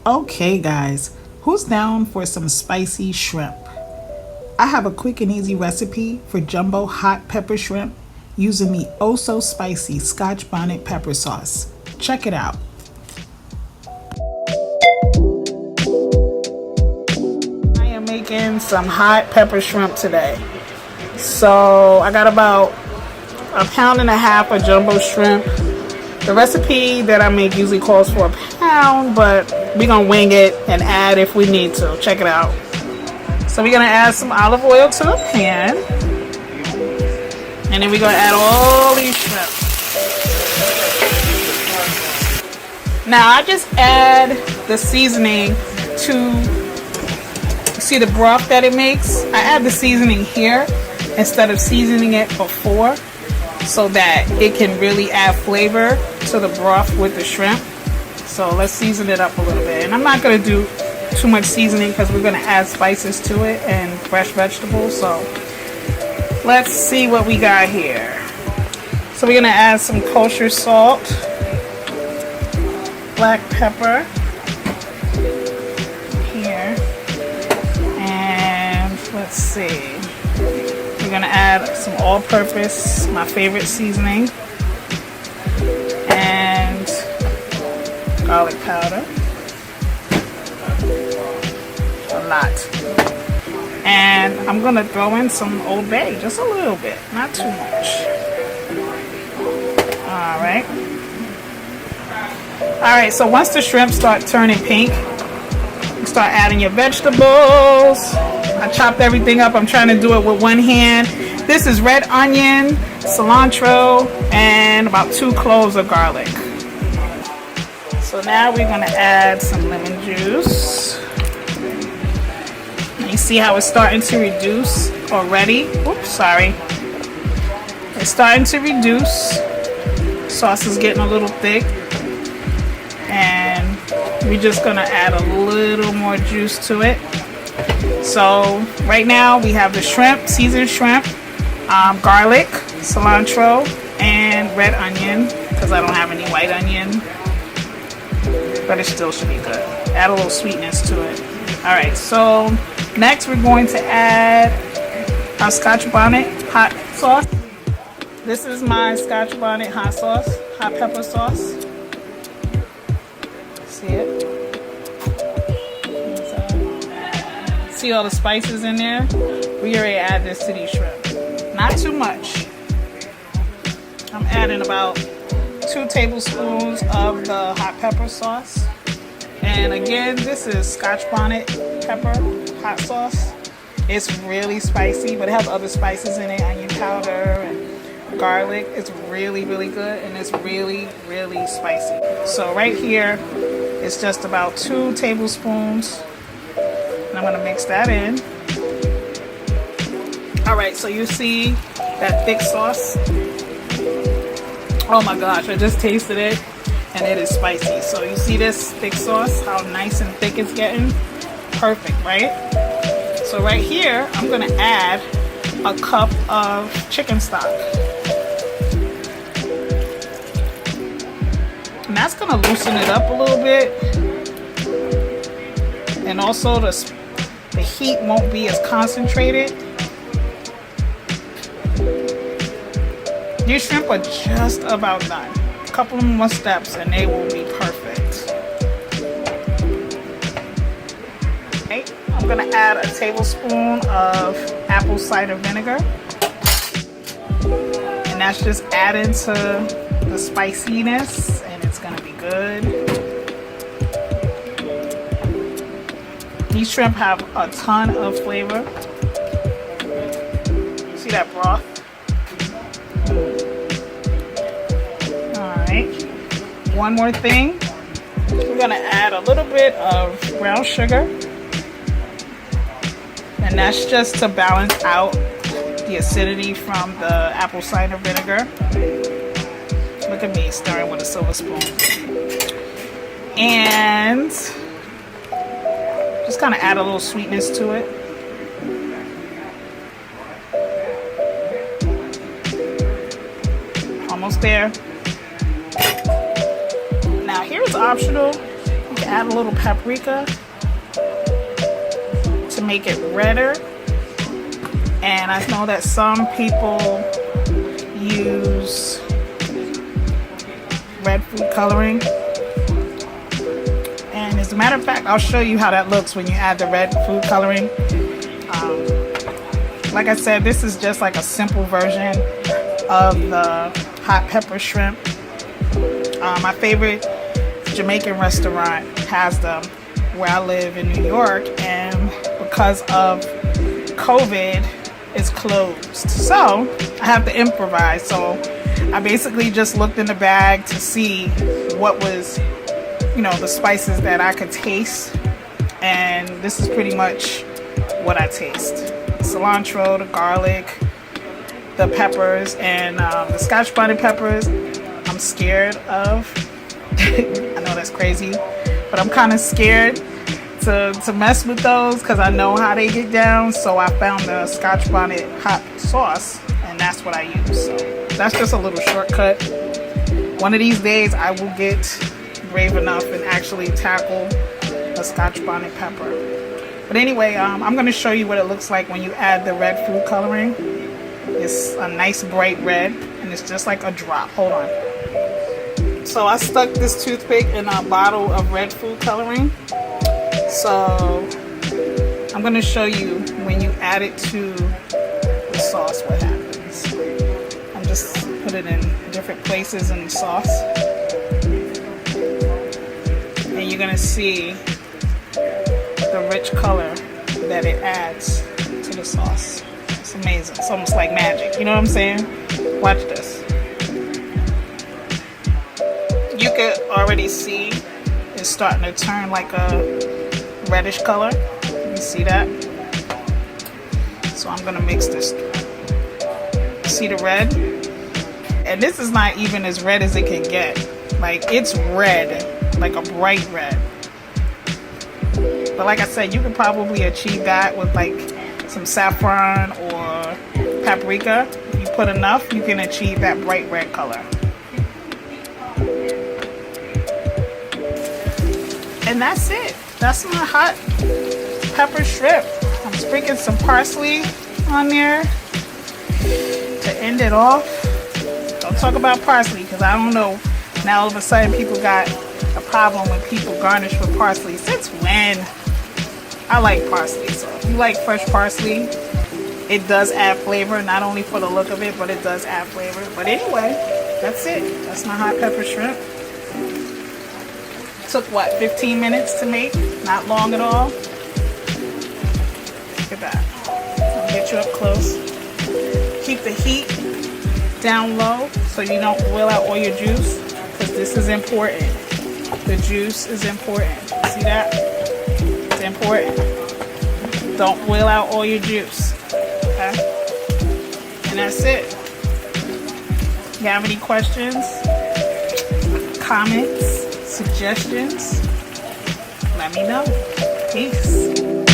Okay guys, who's down for some spicy shrimp? I have a quick and easy recipe for jumbo hot pepper shrimp using the oh so spicy Scotch Bonnet pepper sauce. Check it out. I am making some hot pepper shrimp today. So I got about 1.5 pounds of jumbo shrimp. The recipe that I make usually calls for 1 pound, but we're gonna wing it and add if we need to. Check it out. So we're gonna add some olive oil to the pan, and then we're gonna add all these shrimp. Now I just add the seasoning to see the broth that it makes. I add the seasoning here instead of seasoning it before, so that it can really add flavor to the broth with the shrimp. So let's season it up a little bit. And I'm not going to do too much seasoning because we're going to add spices to it and fresh vegetables. So let's see what we got here. So we're going to add some kosher salt, black pepper here, and let's see. We're going to add some all-purpose, my favorite seasoning, and garlic powder. A lot. And I'm going to throw in some Old Bay, just a little bit, not too much. Alright. Alright, so once the shrimp start turning pink, you start adding your vegetables. I chopped everything up. I'm trying to do it with one hand. This is red onion, cilantro, and about 2 cloves of garlic. So now we're going to add some lemon juice. You see how it's starting to reduce already? Oops, sorry. It's starting to reduce. Sauce is getting a little thick. And we're just going to add a little more juice to it. So right now we have the shrimp, seasoned shrimp, garlic, cilantro, and red onion, because I don't have any white onion, but it still should be good. Add a little sweetness to it. Alright, so next we're going to add our Scotch Bonnet hot sauce. This is my Scotch Bonnet hot sauce, hot pepper sauce. See it? See all the spices in there? We already add this to these shrimp. Not too much. I'm adding about 2 tablespoons of the hot pepper sauce. And again, this is Scotch Bonnet pepper hot sauce. It's really spicy, but it has other spices in it, onion powder and garlic. It's really, really good, and it's really, really spicy. So right here, it's just about 2 tablespoons. And I'm going to mix that in. Alright, so you see that thick sauce? Oh my gosh, I just tasted it and it is spicy. So you see this thick sauce, how nice and thick it's getting? Perfect, right? So right here, I'm going to add a cup of chicken stock. And that's going to loosen it up a little bit. And also the heat won't be as concentrated. These shrimp are just about done. A couple more steps and they will be perfect. Okay, I'm gonna add a tablespoon of apple cider vinegar. And that's just adding to the spiciness, and it's gonna be good. These shrimp have a ton of flavor. See that broth? Alright. One more thing. We're going to add a little bit of brown sugar. And that's just to balance out the acidity from the apple cider vinegar. Look at me stirring with a silver spoon. And just kind of add a little sweetness to it. Almost there. Now here's optional. You can add a little paprika to make it redder. And I know that some people use red food coloring. And as a matter of fact, I'll show you how that looks when you add the red food coloring. Like I said, this is just like a simple version of the hot pepper shrimp. My favorite Jamaican restaurant has them where I live in New York, and because of COVID, it's closed. So I have to improvise. So I basically just looked in the bag to see what was, you know, the spices that I could taste, and this is pretty much what I taste. Cilantro, the garlic, the peppers, and the Scotch Bonnet peppers I'm scared of. I know that's crazy, but I'm kind of scared to mess with those because I know how they get down. So I found the Scotch Bonnet hot sauce, and that's what I use. So that's just a little shortcut. One of these days I will get brave enough and actually tackle a Scotch Bonnet pepper. But anyway, I'm going to show you what it looks like when you add the red food coloring. It's a nice bright red, and it's just like a drop. Hold on. So I stuck this toothpick in a bottle of red food coloring. So I'm going to show you when you add it to the sauce what happens. I'm just put it in different places in the sauce. And you're going to see the rich color that it adds to the sauce. It's amazing. It's almost like magic. You know what I'm saying? Watch this. You could already see it's starting to turn like a reddish color. You see that? So I'm gonna mix this. See the red? And this is not even as red as it can get. Like, it's red, like a bright red. But like I said, you could probably achieve that with like some saffron or paprika. If you put enough, you can achieve that bright red color. And that's it. That's my hot pepper shrimp. I'm sprinkling some parsley on there to end it off. Don't talk about parsley because I don't know. Now all of a sudden people got a problem when people garnish with parsley. Since when? I like parsley. So if you like fresh parsley, it does add flavor. Not only for the look of it, but it does add flavor. But anyway, that's it. That's my hot pepper shrimp. Took what, 15 minutes to make? Not long at all. Look at that. I'll get you up close. Keep the heat down low so you don't boil out all your juice, because this is important. The juice is important. See that? It's important. Don't boil out all your juice. Okay? And that's it. You have any questions? Comments? Suggestions? Let me know. Peace.